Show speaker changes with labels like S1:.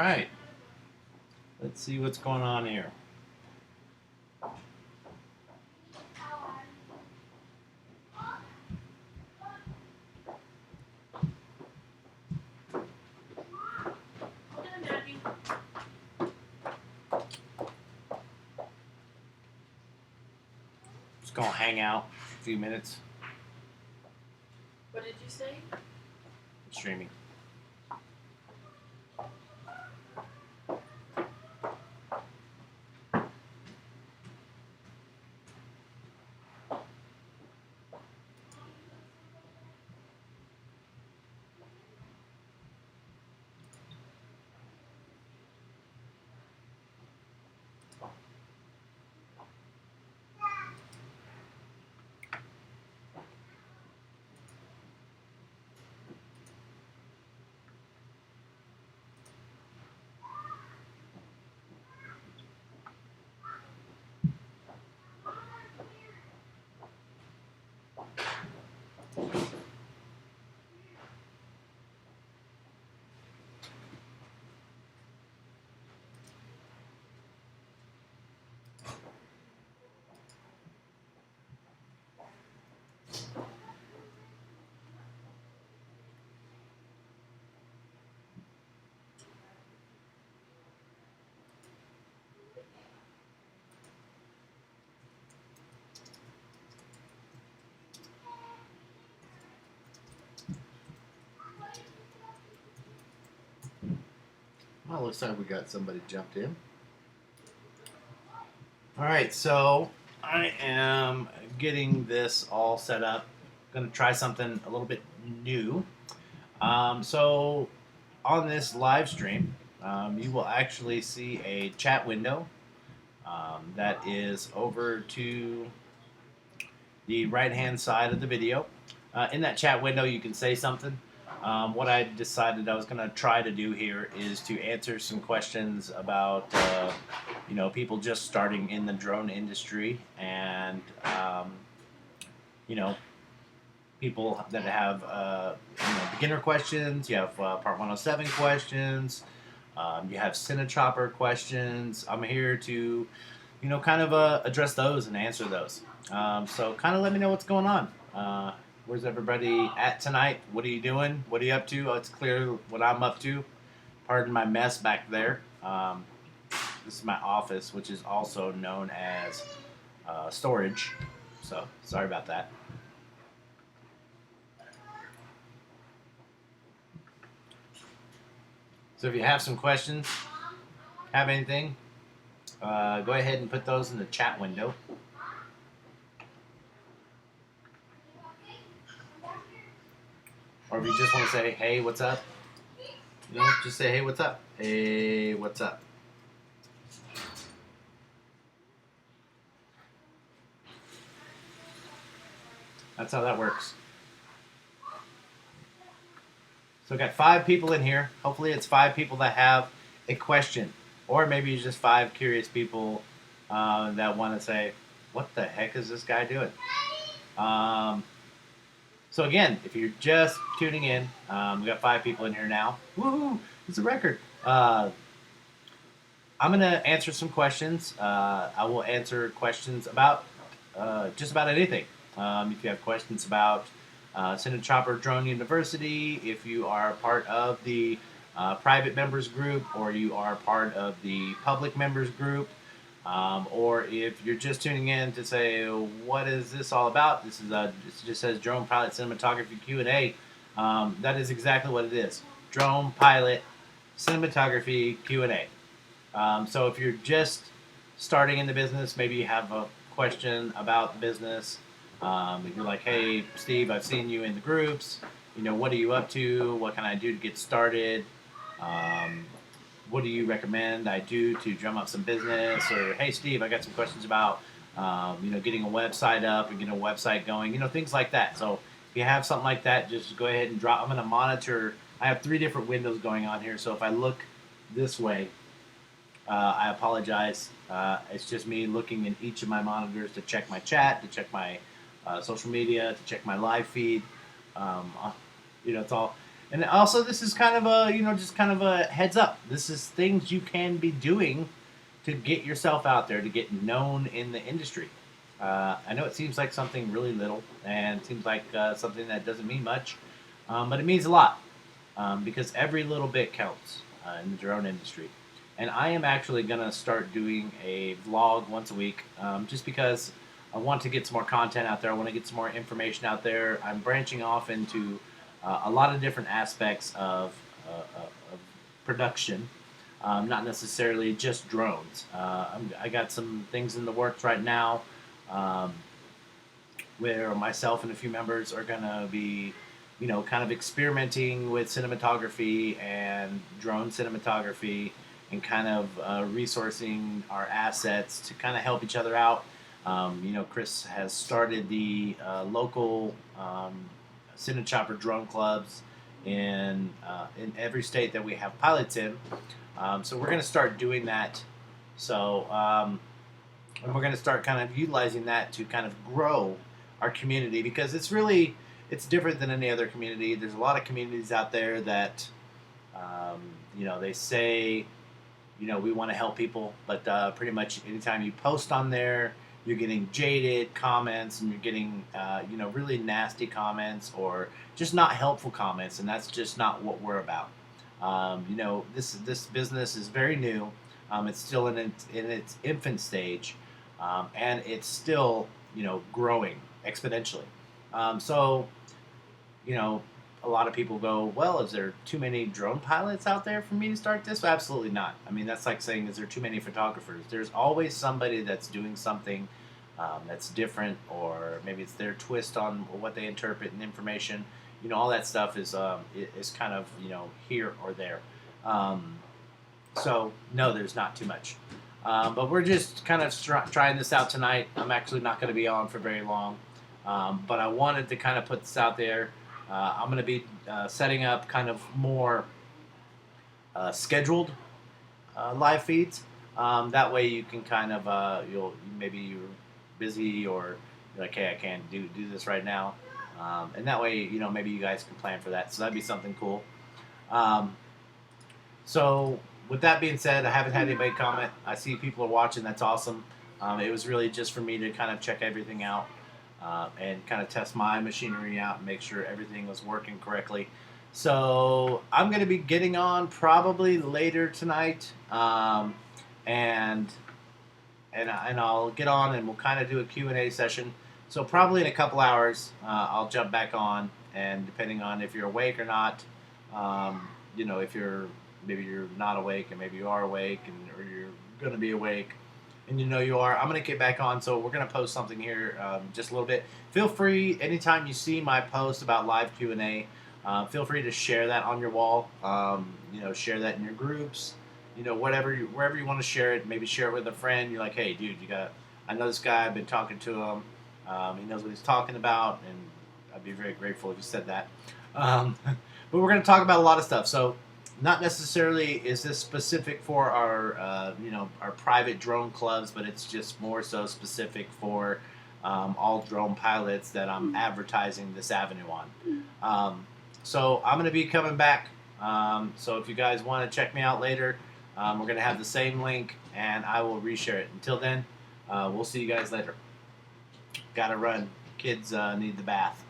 S1: right, let's see what's going on here. Just gonna hang out a few minutes.
S2: What did you say?
S1: Streaming.
S3: Well, looks like we got somebody jumped in.
S1: All right, so I am getting this all set up. Going to try something a little bit new. So on this live stream, you will actually see a chat window that is over to the right-hand side of the video. In that chat window, you can say something. What I decided I was going to try to do here is to answer some questions about, people just starting in the drone industry and, you know, people that have, beginner questions. You have Part 107 questions. You have Cinematography questions. I'm here to, kind of address those and answer those. So kind of let me know what's going on. Where's everybody at tonight? What are you doing? What are you up to? Oh, it's clear what I'm up to. Pardon my mess back there. This is my office, which is also known as storage. So sorry about that. So if you have some questions, have anything, go ahead and put those in the chat window. Or if you just want to say, hey, what's up? Just say, hey, what's up? Hey, what's up? That's how that works. So I've got 5 people in here. Hopefully it's 5 people that have a question. Or maybe it's just 5 curious people that want to say, what the heck is this guy doing? So again, if you're just tuning in, we got 5 people in here now. Woohoo! It's a record. I'm going to answer some questions. I will answer questions about just about anything. If you have questions about Cinematography Drone University, if you are part of the private members group, or you are part of the public members group, or if you're just tuning in to say, what is this all about? This just says Drone Pilot Cinematography Q&A. That is exactly what it is. Drone Pilot Cinematography Q&A. So if you're just starting in the business, maybe you have a question about the business. If you're like, hey, Steve, I've seen you in the groups. What are you up to? What can I do to get started? What do you recommend I do to drum up some business? Or, hey, Steve, I got some questions about, getting a website up and getting a website going, things like that. So if you have something like that, just go ahead and drop. I'm going to monitor. I have 3 different windows going on here. So if I look this way, I apologize. It's just me looking in each of my monitors to check my chat, to check my social media, to check my live feed. It's all And also, this is kind of a, just kind of a heads up. This is things you can be doing to get yourself out there, to get known in the industry. I know it seems like something really little, and it seems like something that doesn't mean much, but it means a lot, because every little bit counts in the drone industry. And I am actually going to start doing a vlog once a week, just because I want to get some more content out there. I want to get some more information out there. I'm branching off into a lot of different aspects of production, not necessarily just drones. I got some things in the works right now, um, where myself and a few members are going to be, kind of experimenting with cinematography and drone cinematography, and kind of resourcing our assets to kind of help each other out. Chris has started the local Cinechopper drone clubs in every state that we have pilots in. So we're going to start doing that. So and we're going to start kind of utilizing that to kind of grow our community, because it's different than any other community. There's a lot of communities out there that they say, we want to help people, but pretty much anytime you post on there, you're getting jaded comments, and you're getting really nasty comments, or just not helpful comments, and that's just not what we're about. This business is very new. It's still in its infant stage, and it's still growing exponentially. So you know, a lot of people go, well, is there too many drone pilots out there for me to start this? Absolutely not. I mean, that's like saying, is there too many photographers? There's always somebody that's doing something that's different, or maybe it's their twist on what they interpret in information. All that stuff is kind of here or there. Um, so no, there's not too much. But we're just kind of trying this out tonight. I'm actually not going to be on for very long, but I wanted to kind of put this out there. I'm going to be setting up kind of more scheduled live feeds. That way you can kind of maybe you're busy, or you're like, hey, I can't do this right now, and that way maybe you guys can plan for that. So that'd be something cool. Um, so with that being said, I haven't had anybody comment. I see people are watching. That's awesome. It was really just for me to kind of check everything out, and kind of test my machinery out and make sure everything was working correctly. So I'm going to be getting on probably later tonight, and I'll get on and we'll kind of do a Q&A session. So probably in a couple hours, I'll jump back on, and depending on if you're awake or not, if maybe you're not awake, and maybe you are awake, or you're going to be awake, and you are, I'm going to get back on. So we're going to post something here just a little bit. Feel free, anytime you see my post about live Q&A, feel free to share that on your wall. Share that in your groups. Wherever you want to share it. Maybe share it with a friend. You're like, hey, dude, I know this guy. I've been talking to him. He knows what he's talking about, and I'd be very grateful if you said that. But we're going to talk about a lot of stuff. So, not necessarily is this specific for our private drone clubs, but it's just more so specific for all drone pilots that I'm advertising this avenue on. So I'm going to be coming back. So if you guys want to check me out later, we're going to have the same link, and I will reshare it. Until then, we'll see you guys later. Gotta run. Kids need the bath.